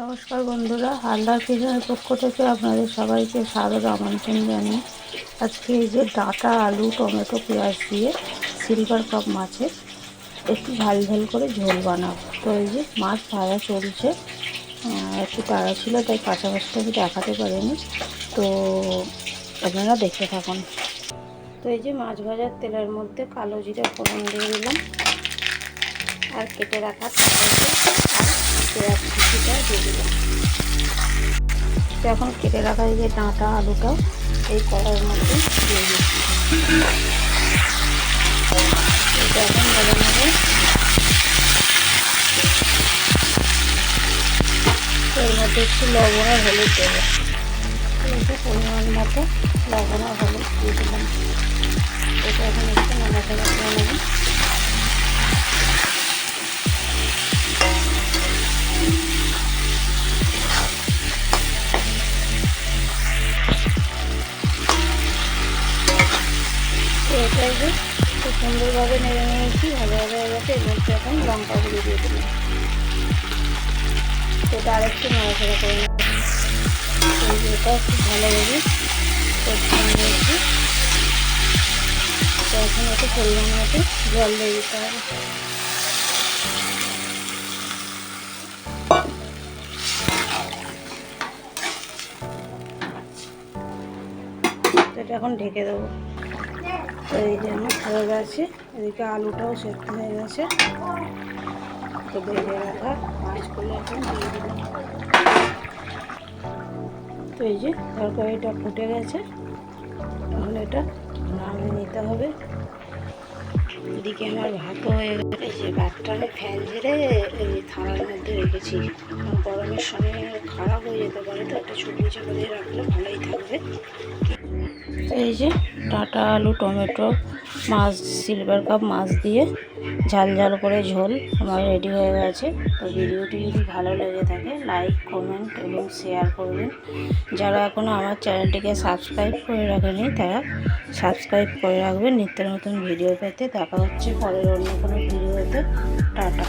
নমস্কার বন্ধুরা, হালদার কিচেনের পক্ষ থেকে আপনাদের সবাইকে স্বাগত আমন্ত্রণ জানিয়ে আজকে এই যে ডাঁটা, আলু, টমেটো, পেঁয়াজ দিয়ে সিলভার কাপ মাছের একটু ঝাল ঝাল করে ঝোল বানাবো। তো এই যে মাছ ভাজা চলছে, একটু তাড়া ছিল তাই কাঁচা মাছটা আমি দেখাতে পারিনি, তো আপনারা দেখতে থাকুন। তো এই যে মাছ ভাজার তেলের মধ্যে কালো জিরা ফোড়ন দিয়ে দিলাম, আর কেটে রাখা টমেটো আর পেঁয়াজ কুচিটা দিয়ে দিলাম। তো এখন কেটে রাখা এই যে ডাঁটা, আলুটা এই কড়াইয়ের মধ্যে দিয়ে দিচ্ছি। এটা এখন ভেজে নেব। এর মধ্যে একটু লবণ আর হলুদ দেবো। একটু পরিমাণ মতো লবণ আর হলুদ দিয়ে দিলাম। এটা এখন একটু নাড়াচাড়া করে নেব। এটাই যে খুব সুন্দরভাবে নেড়ে নিয়েছি, ভালোভাবে হয়ে গেছে। এর মধ্যে এখন লঙ্কা গুঁড়ো দিয়ে দিলাম। এটা আরেকটু নাড়াচাড়া করে নেব। এটা খুব ভালোভাবে কষিয়ে নিয়েছি। তো এখন একটু পরিমাণ মতো জল দিয়ে দিতে হবে। এটা এখন ঢেকে দেবো। তো এই যে আমার হয়ে গেছে, এদিকে আলুটাও সেদ্ধ হয়ে গেছে। তো ভেজে রাখা মাছগুলো এখন দিয়ে দিলাম। তো এই যে তরকারিটা ফুটে গেছে, এখন এটা নামিয়ে নিতে হবে। এদিকে আমার ভাতও হয়ে গেছে। এই যে ভাতটা আমি ফ্যান ঝেড়ে এই থালার মধ্যে রেখেছি, গরমের সময় খারাপ হয়ে যেতে পারে, তো একটা ছুটিয়ে চাপা দিয়ে রাখলে ভালোই থাকবে। এই যে ডাঁটা, আলু, টমেটো, মাছ, সিলভার কাপ মাছ দিয়ে ঝাল ঝাল করে ঝোল আমার রেডি হয়ে গেছে। তো ভিডিওটি যদি ভালো লেগে থাকে লাইক, কমেন্ট এবং শেয়ার করবেন। যারা এখনও আমার চ্যানেলটিকে সাবস্ক্রাইব করে রাখেনি তারা সাবস্ক্রাইব করে রাখবেন নিত্য নতুন ভিডিও পেতে। দেখা হচ্ছে পরের অন্য কোনো ভিডিওতে। টাটা।